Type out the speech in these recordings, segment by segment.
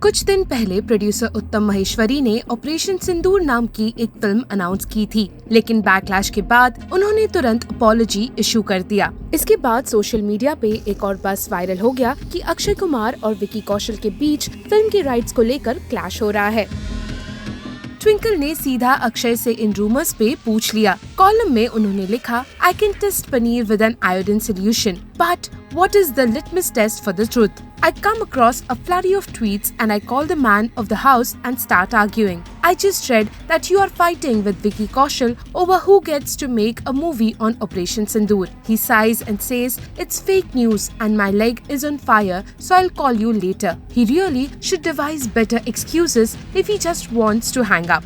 कुछ दिन पहले प्रोड्यूसर उत्तम महेश्वरी ने ऑपरेशन सिंदूर नाम की एक फिल्म अनाउंस की थी, लेकिन बैकलैश के बाद उन्होंने तुरंत अपॉलॉजी इशू कर दिया। इसके बाद सोशल मीडिया पे एक और बस वायरल हो गया कि अक्षय कुमार और विकी कौशल के बीच फिल्म के राइट्स को लेकर क्लैश हो रहा है। ट्विंकल ने सीधा अक्षय से इन रूमर्स पे पूछ लिया। कॉलम में उन्होंने लिखा, I can test paneer with an iodine solution, but what is the litmus test for the truth? I come across a flurry of tweets and I call the man of the house and start arguing. I just read that you are fighting with Vicky Kaushal over who gets to make a movie on Operation Sindoor. He sighs and says, it's fake news and my leg is on fire, so I'll call you later. He really should devise better excuses if he just wants to hang up.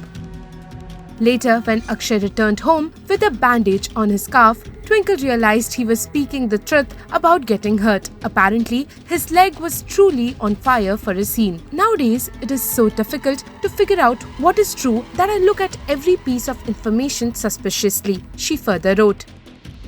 Later, when Akshay returned home with a bandage on his calf, Twinkle realized he was speaking the truth about getting hurt. Apparently, his leg was truly on fire for a scene. Nowadays, it is so difficult to figure out what is true that I look at every piece of information suspiciously, she further wrote.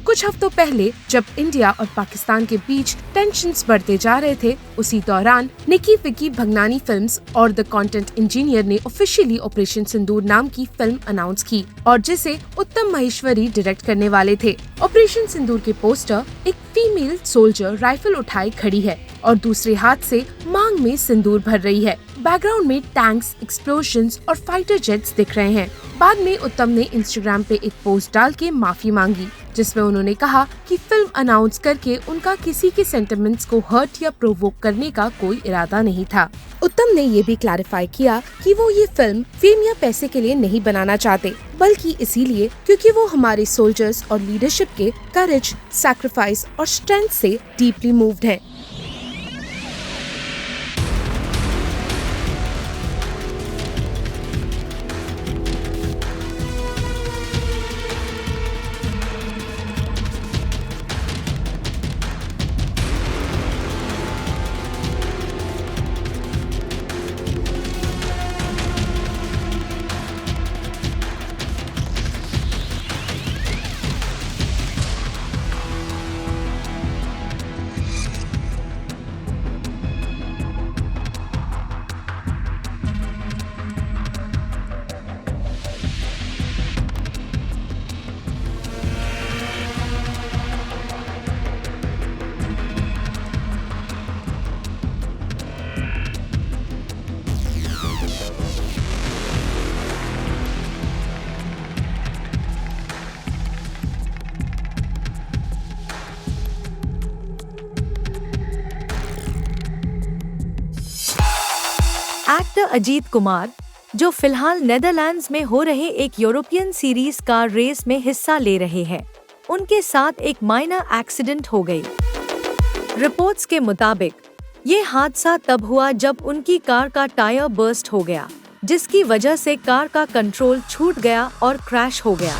कुछ हफ्तों पहले जब India और पाकिस्तान के बीच tensions बढ़ते जा रहे थे, उसी दौरान निकी विकी भगनानी फिल्म्स और द कंटेंट इंजीनियर ने ऑफिशियली ऑपरेशन सिंदूर नाम की फिल्म अनाउंस की और जिसे उत्तम महेश्वरी डायरेक्ट करने वाले थे। ऑपरेशन सिंदूर के पोस्टर एक फीमेल सोल्जर राइफल उठाए खड़ी है और दूसरे हाथ से मांग में सिंदूर भर रही है। बैकग्राउंड में टैंक्स, एक्सप्लोजन्स और फाइटर जेट्स दिख रहे हैं। बाद में उत्तम ने इंस्टाग्राम पे एक पोस्ट डाल के माफी मांगी, जिसमें उन्होंने कहा कि फिल्म अनाउंस करके उनका किसी के सेंटिमेंट्स को हर्ट या प्रोवोक करने का कोई इरादा नहीं था। उत्तम ने ये भी क्लैरिफाई किया कि वो ये फिल्म फेम या पैसे के लिए नहीं बनाना चाहते, बल्कि इसीलिए क्योंकि वो हमारे सोल्जर्स और लीडरशिप के करेज, सैक्रिफाइस और स्ट्रेंथ से डीपली मूव्ड हैं। एक्टर अजीत कुमार, जो फिलहाल नेदरलैंड्स में हो रहे एक यूरोपियन सीरीज कार रेस में हिस्सा ले रहे हैं, उनके साथ एक माइनर एक्सीडेंट हो गई। रिपोर्ट्स के मुताबिक ये हादसा तब हुआ जब उनकी कार का टायर बर्स्ट हो गया, जिसकी वजह से कार का कंट्रोल छूट गया और क्रैश हो गया।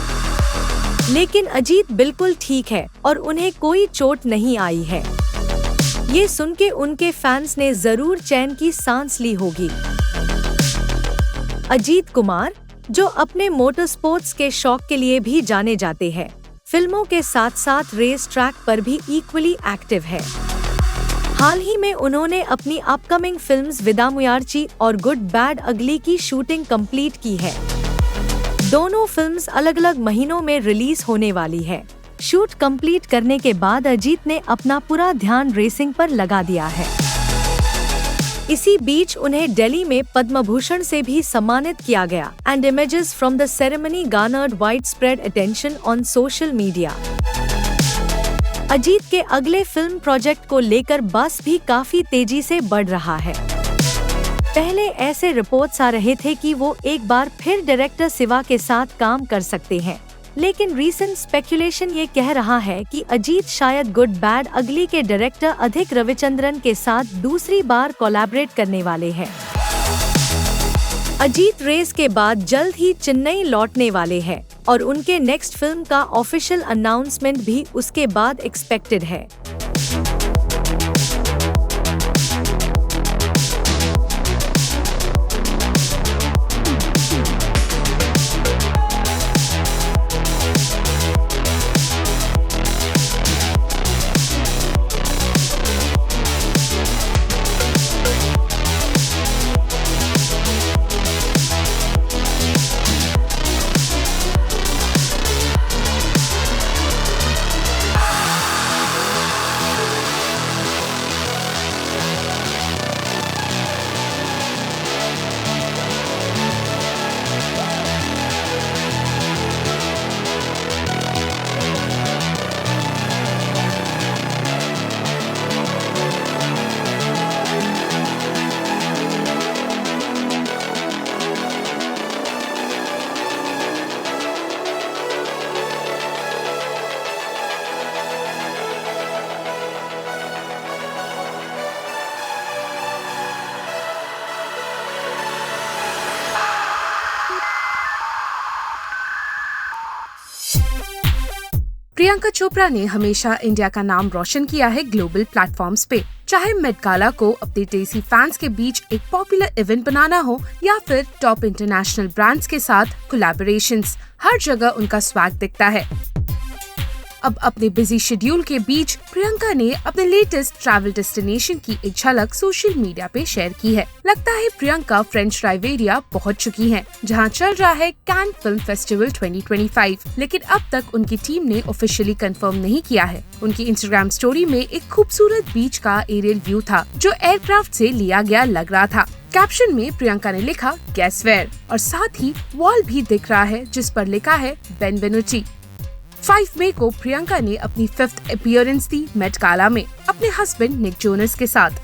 लेकिन अजीत बिल्कुल ठीक है और उन्हें कोई चोट नहीं आई है। ये सुन के उनके फैंस ने जरूर चैन की सांस ली होगी। अजीत कुमार, जो अपने मोटर स्पोर्ट्स के शौक के लिए भी जाने जाते हैं, फिल्मों के साथ साथ रेस ट्रैक पर भी इक्वली एक्टिव है। हाल ही में उन्होंने अपनी अपकमिंग फिल्म्स विदामुयार्ची और गुड बैड अगली की शूटिंग कंप्लीट की है। दोनों फिल्म्स अलग अलग महीनों में रिलीज होने वाली है। शूट कंप्लीट करने के बाद अजीत ने अपना पूरा ध्यान रेसिंग पर लगा दिया है। इसी बीच उन्हें दिल्ली में पद्म भूषण से भी सम्मानित किया गया and images from the ceremony garnered wide spread attention on social media. Ajith के अगले फिल्म प्रोजेक्ट को लेकर बस भी काफी तेजी से बढ़ रहा है। पहले ऐसे रिपोर्ट्स आ रहे थे कि वो एक बार फिर डायरेक्टर शिवा के साथ काम कर सकते हैं, लेकिन रीसेंट स्पेकुलेशन ये कह रहा है कि अजीत शायद गुड बैड अगली के डायरेक्टर अधिक रविचंद्रन के साथ दूसरी बार कोलैबोरेट करने वाले हैं। अजीत रेस के बाद जल्द ही चेन्नई लौटने वाले हैं और उनके नेक्स्ट फिल्म का ऑफिशियल अनाउंसमेंट भी उसके बाद एक्सपेक्टेड है। प्रियंका चोपड़ा ने हमेशा इंडिया का नाम रोशन किया है ग्लोबल प्लेटफॉर्म्स पे। चाहे मेट गाला को अपने देसी फैंस के बीच एक पॉपुलर इवेंट बनाना हो या फिर टॉप इंटरनेशनल ब्रांड्स के साथ कोलैबोरेशंस, हर जगह उनका स्वैग दिखता है। अब अपने बिजी शेड्यूल के बीच प्रियंका ने अपने लेटेस्ट ट्रैवल डेस्टिनेशन की एक झलक सोशल मीडिया पे शेयर की है। लगता है प्रियंका फ्रेंच राइवेरिया पहुंच चुकी हैं, जहां चल रहा है कैन फिल्म फेस्टिवल 2025, लेकिन अब तक उनकी टीम ने ऑफिशियली कंफर्म नहीं किया है। उनकी इंस्टाग्राम स्टोरी में एक खूबसूरत बीच का एरियल व्यू था, जो एयरक्राफ्ट से लिया गया लग रहा था। कैप्शन में प्रियंका ने लिखा गेस वेयर और साथ ही वॉल भी दिख रहा है जिस पर लिखा है बेनवेनुटी। 5 मई को प्रियंका ने अपनी 5th अपीयरेंस दी मेट गाला में अपने हस्बैंड निक जोनस के साथ।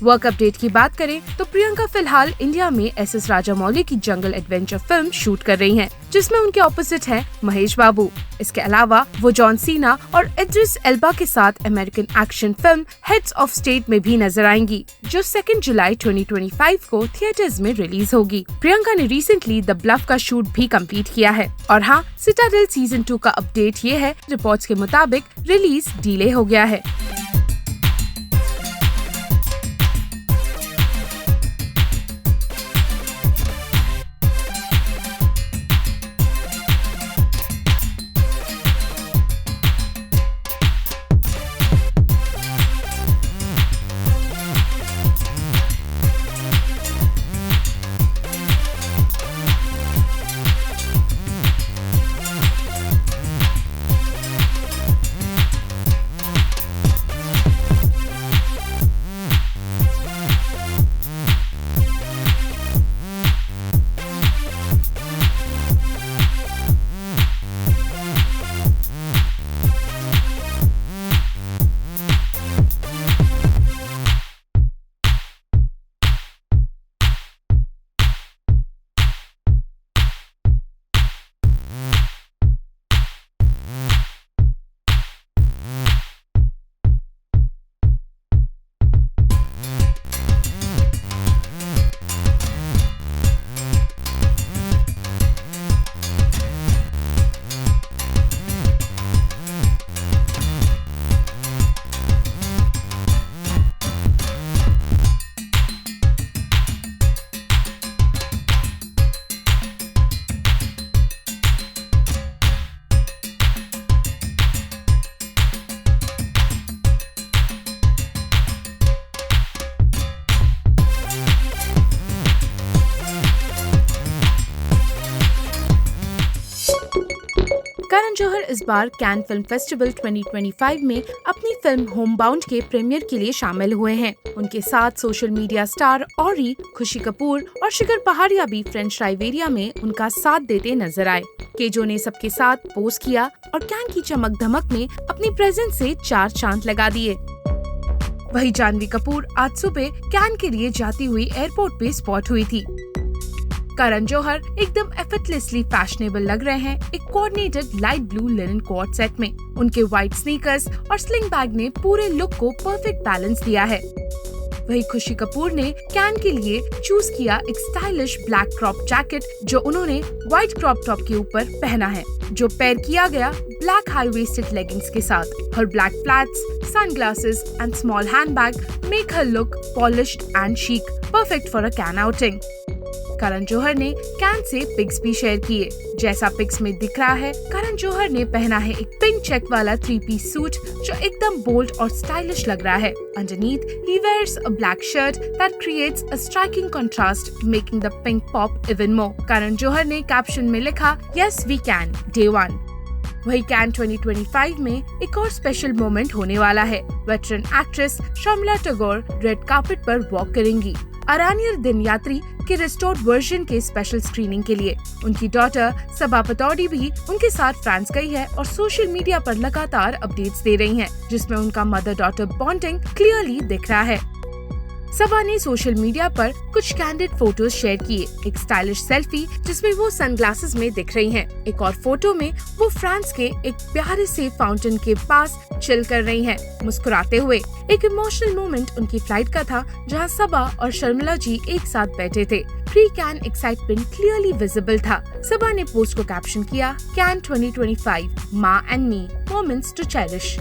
वर्क अपडेट की बात करें तो प्रियंका फिलहाल इंडिया में SS राजामौली की जंगल एडवेंचर फिल्म शूट कर रही हैं, जिसमें उनके ऑपोजिट हैं महेश बाबू। इसके अलावा वो जॉन सीना और इद्रिस एल्बा के साथ American action film heads of state में भी नजर आएंगी, जो 2 जुलाई 2025 को थिएटर्स में रिलीज होगी। प्रियंका ने रिसेंटली द ब्लफ का शूट भी कंप्लीट किया है। और हाँ, सिटाडेल सीजन 2 का अपडेट ये है, रिपोर्ट्स के मुताबिक रिलीज डिले हो गया है। करण जौहर इस बार कैन फिल्म फेस्टिवल 2025 में अपनी फिल्म होमबाउंड के प्रीमियर के लिए शामिल हुए हैं। उनके साथ सोशल मीडिया स्टार औरी, खुशी कपूर और शिखर पहाड़िया भी फ्रेंच राइवेरिया में उनका साथ देते नजर आए। केजो ने सबके साथ पोज किया और कैन की चमक धमक में अपनी प्रेजेंस से 4 चांद लगा दिए। वहीं जानवी कपूर आज सुबह कैन के लिए जाती हुई एयरपोर्ट पे स्पॉट हुई थी। करण जौहर एकदम एफर्टलेसली फैशनेबल लग रहे हैं एक coordinated light blue linen coat set में। उनके व्हाइट स्नीकर्स और स्लिंग बैग ने पूरे लुक को परफेक्ट बैलेंस दिया है। वहीं खुशी कपूर ने कैन के लिए चूज किया एक स्टाइलिश ब्लैक क्रॉप जैकेट, जो उन्होंने व्हाइट क्रॉप टॉप के ऊपर पहना है, जो पेयर किया गया ब्लैक हाई वेस्टेड लेगिंग्स के साथ। Her black flats, sunglasses and small handbag make her look polished and chic, perfect for a Cannes outing. Karan Johar ने कैन से पिक्स भी शेयर किए। जैसा पिक्स में दिख रहा है, करण जौहर ने पहना है एक पिंक चेक वाला 3-piece सूट, जो एकदम बोल्ड और स्टाइलिश लग रहा है। Underneath, he wears a black shirt that creates a striking contrast, making the pink pop even more. करण जौहर ने कैप्शन में लिखा, "Yes, we can, day one." वही कैन 2025 में एक और स्पेशल मोमेंट होने वाला है। Veteran actress Sharmila Tagore red carpet पर वॉक करेंगी अरानियर दिन यात्री के रिस्टोर्ड वर्जन के स्पेशल स्क्रीनिंग के लिए। उनकी डॉटर सबा पतौड़ी भी उनके साथ फ्रांस गई है और सोशल मीडिया पर लगातार अपडेट्स दे रही हैं, जिसमें उनका मदर डॉटर बॉन्डिंग क्लियरली दिख रहा है। सबा ने सोशल मीडिया पर कुछ कैंडिड फोटोज शेयर किए। एक स्टाइलिश सेल्फी जिसमें वो सनग्लासेस में दिख रही हैं। एक और फोटो में वो फ्रांस के एक प्यारे से फाउंटेन के पास चिल कर रही हैं, मुस्कुराते हुए। एक इमोशनल मोमेंट उनकी फ्लाइट का था, जहां सबा और शर्मिला जी एक साथ बैठे थे। Pre can excitement clearly visible था। सबा ने पोस्ट को कैप्शन किया, कैन 2025 माँ and me moments to cherish.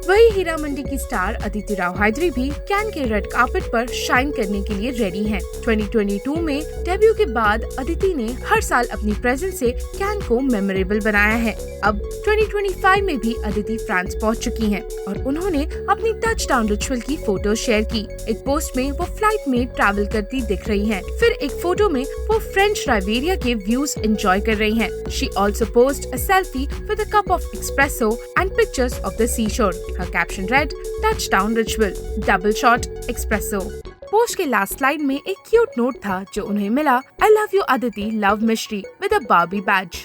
वही हीरा मंडी की स्टार अदिति राव हैदरी भी कैन के रेड कार्पेट पर शाइन करने के लिए रेडी हैं। 2022 में डेब्यू के बाद अदिति ने हर साल अपनी प्रेजेंस से कैन को मेमोरेबल बनाया है। अब 2025 में भी अदिति फ्रांस पहुंच चुकी हैं और उन्होंने अपनी टच डाउन रिचुअल की फोटो शेयर की। एक पोस्ट में वो फ्लाइट में ट्रैवल करती दिख रही हैं। फिर एक फोटो में वो फ्रेंच राइवेरिया के व्यूज एंजॉय कर रही हैं। She also posted a selfie with a cup of espresso and pictures of the seashore. Her caption read, "Touchdown ritual, double shot espresso." Post के लास्ट स्लाइड में एक क्यूट नोट था जो उन्हें मिला, "I love you Aditi, love Mishri" with a Barbie badge।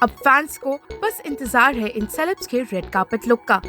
अब fans को बस इंतजार है इन सेलेब्स के रेड कार्पेट लुक का।